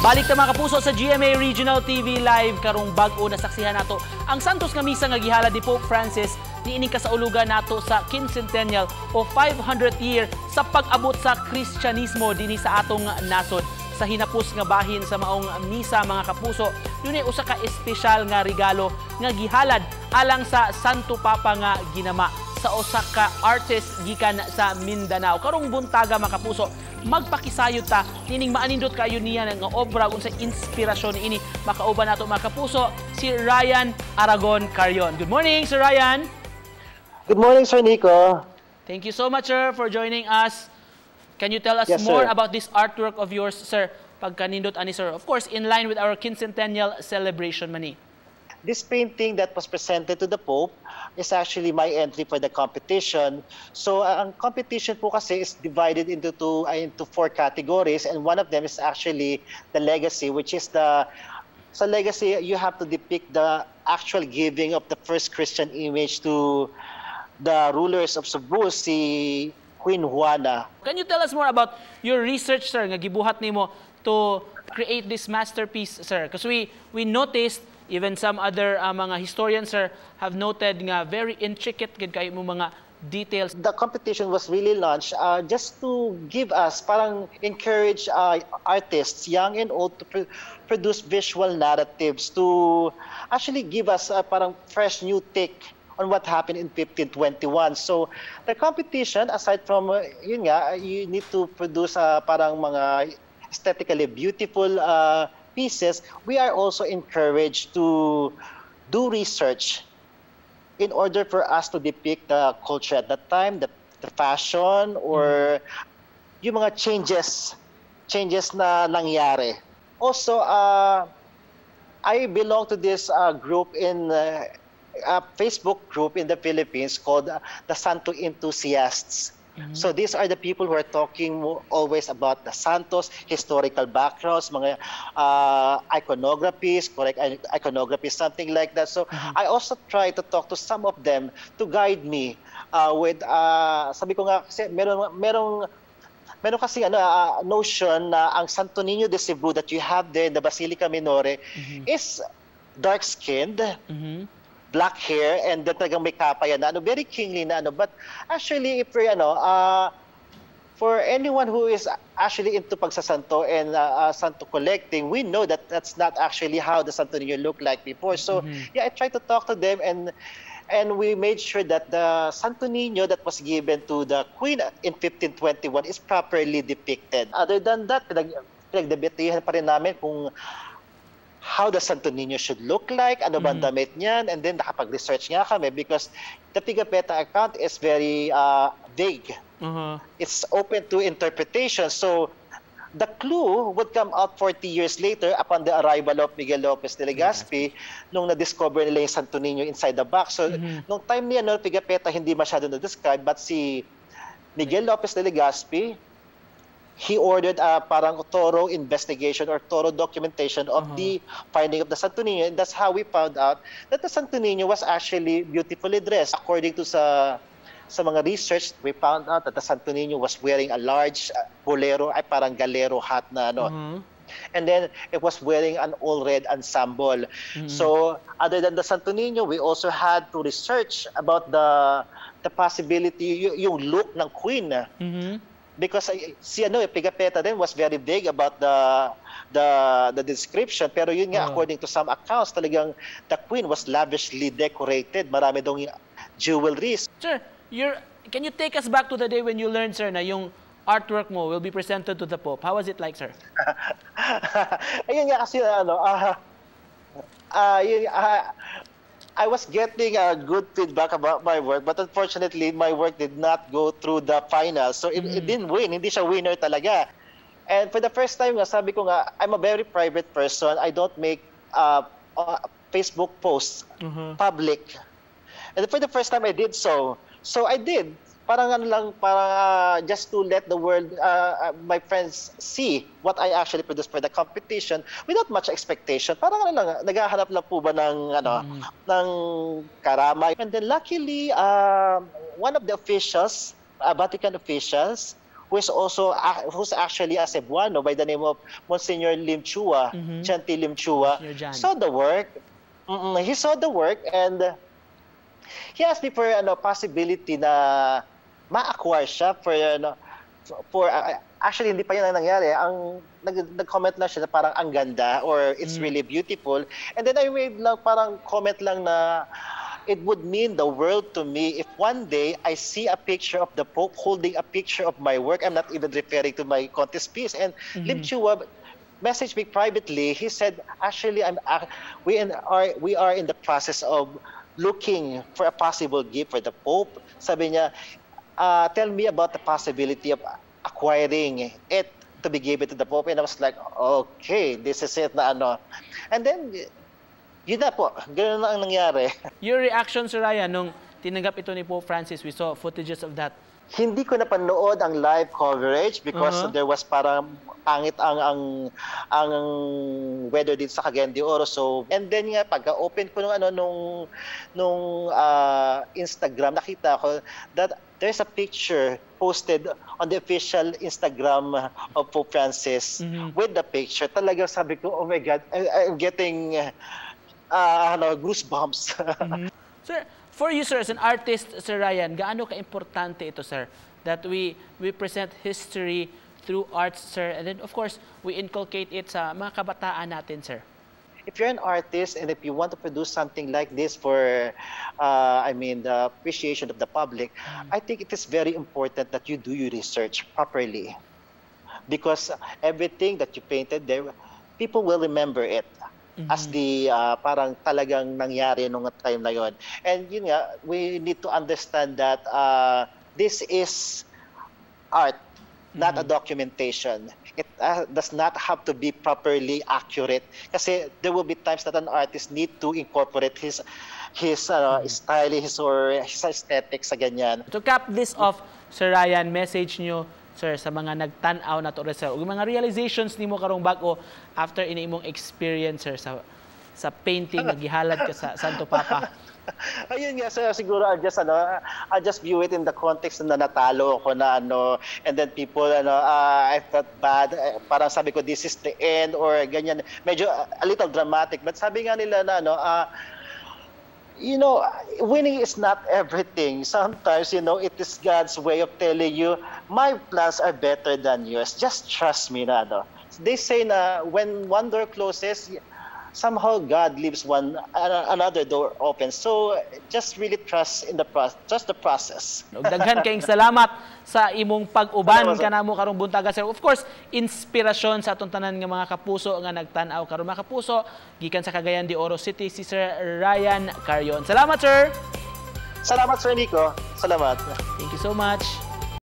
Balik ta mga kapuso sa GMA Regional TV Live karong bag-o na saksihan nato ang santos nga misa nga gihalad ni Pope Francis niining kasaulugan nato sa quincentennial o 500th year sa pag-abot sa Kristyanismo dinhi sa atong nasod. Sa hinapos nga bahin sa maong misa mga kapuso, dunay usa ka espesyal nga regalo nga gihalad alang sa Santo Papa nga ginama sa usa ka artist gikan sa Mindanao. Karong buntaga mga kapuso, magpakisayod ta nining maanindot kayo niya nga obra kung sa inspirasyon ini makauban nato mga kapuso si Ryan Aragon Carion. Good morning, Sir Ryan. Good morning, Sir Nico. Thank you so much, sir, for joining us. Can you tell us Yes, more sir. about this artwork of yours, sir? Pagkanindot ani, sir. Of course, in line with our quincentennial celebration mani. This painting that was presented to the Pope is actually my entry for the competition. So, ang competition po kasi is divided into four categories, and one of them is actually the legacy, which is sa legacy, you have to depict the actual giving of the first Christian image to the rulers of Cebu, si Queen Juana. Can you tell us more about your research, sir, nga gibuhat nimo to create this masterpiece, sir? Because we noticed, even some other mga historians, sir, have noted nga very intricate gid kayo mo mga details. The competition was really launched just to give us, parang encourage artists, young and old, to produce visual narratives, to actually give us parang fresh new take on what happened in 1521. So the competition, aside from yun nga, you need to produce parang mga aesthetically beautiful pieces, we are also encouraged to do research in order for us to depict the culture at that time, the fashion, or yung mga changes na nangyari. Also, I belong to this group in a Facebook group in the Philippines called the Santo Enthusiasts. So these are the people who are talking always about the Santos, historical backgrounds, mga iconographies, correct iconography, something like that. So I also try to talk to some of them to guide me with, sabi ko nga kasi merong kasi notion na ang Santo Niño de Cebu that you have there in the Basilica Minore is dark-skinned, black hair, and then talagang may kapaya na very kingly na but actually if you're for anyone who is actually into pagsasanto and santo collecting, we know that that's not actually how the Santo Niño looked like before. So yeah, I tried to talk to them, and we made sure that the Santo Niño that was given to the Queen in 1521 is properly depicted. Other than that, pinagdebatehan pa rin namin kung how the Santo Niño should look like, ano bang damit niyan, and then nakapag-research nga kami because the Pigafetta account is very vague. It's open to interpretation. So the clue would come out 40 years later upon the arrival of Miguel Lopez de Legazpi nung na-discover nila yung Santo Niño inside the box. So nung time niya, Pigafetta hindi masyado na-describe, but si Miguel Lopez de Legazpi, he ordered a parang thorough investigation or thorough documentation of the finding of the Santo Niño, and that's how we found out that the Santo Niño was actually beautifully dressed. According to sa mga research, we found out that the Santo Niño was wearing a large bolero, ay parang galero hat na and then it was wearing an all-red ensemble. So other than the Santo Niño, we also had to research about the possibility, yung look ng Queen. Because si Pigafetta then was very vague about the description, pero yun nga, according to some accounts, talagang the Queen was lavishly decorated, marami dong jewelries. Sir, can you take us back to the day when you learned, sir, na yung artwork mo will be presented to the Pope? How was it like, sir? Ayun nga kasi I was getting good feedback about my work, but unfortunately, my work did not go through the finals. So it didn't win. Hindi siya winner talaga. And for the first time, sabi ko nga, I'm a very private person. I don't make Facebook posts public. And for the first time, I did so. So I did. Parang just to let the world, my friends, see what I actually produced for the competition without much expectation. Parang naghahanap lang po ba ng karamay. And then luckily, one of the officials, Vatican officials, who's actually a Cebuano by the name of Monsignor Lim Chua, Chanti Lim Chua, saw the work. He saw the work and he asked me for possibility na ma-acquire siya for actually hindi pa yun ang nangyari. Nag-comment lang siya na parang ang ganda or it's really beautiful. And then I made lang parang comment lang na it would mean the world to me if one day I see a picture of the Pope holding a picture of my work. I'm not even referring to my contest piece. And Lim Chua messaged me privately. He said, actually, we are in the process of looking for a possible gift for the Pope. Sabi niya, tell me about the possibility of acquiring it to be given to the Pope. And I was like, okay, this is it na ano. And then, yun na po, ganoon na ang nangyari. Your reaction, Sir Ryan, nung tinanggap ito ni Pope Francis, we saw footages of that. Hindi ko napanood ang live coverage because there was parang pangit ang weather dito sa Cagayan de Oro. So, and then nga pagka-open ko nung Instagram, nakita ko that there's a picture posted on the official Instagram of Pope Francis with the picture. Talagang sabi ko, oh my God, I'm getting goosebumps. Sir, for you, sir, as an artist, Sir Ryan, gaano ka-importante ito, sir, that we present history through arts, sir, and then, of course, we inculcate it sa mga kabataan natin, sir? If you're an artist and if you want to produce something like this for, the appreciation of the public, I think it is very important that you do your research properly. Because everything that you painted there, people will remember it. As the parang talagang nangyari nung time na yon. And yun nga, we need to understand that this is art, not a documentation. It does not have to be properly accurate. Kasi there will be times that an artist need to incorporate his style, his aesthetics sa ganyan. To cap this off, Sir Ryan, message nyo, sir, sa mga nagtanaw na to, sir, o mga realizations ni mo karong bago after ini imong experience, sir, sa painting na gihalad ka sa Santo Papa. Ayun nga, sir, siguro I just view it in the context na natalo ako na and then people I felt bad, parang sabi ko this is the end or ganyan, medyo a little dramatic, but sabi nga nila na winning is not everything. Sometimes, it is God's way of telling you, my plans are better than yours. Just trust me na, They say na when one door closes, somehow God leaves another door open. So, just really trust in the process. Daghan kayong salamat sa imong pag-uban kanamo karong buntaga, sir. Of course, inspirasyon sa atong tanan nga mga kapuso nga nagtan-aw karon, mga kapuso gikan sa Cagayan de Oro City, si Sir Ryan Carion. Salamat, sir. Salamat, Sir Nico. Salamat. Thank you so much.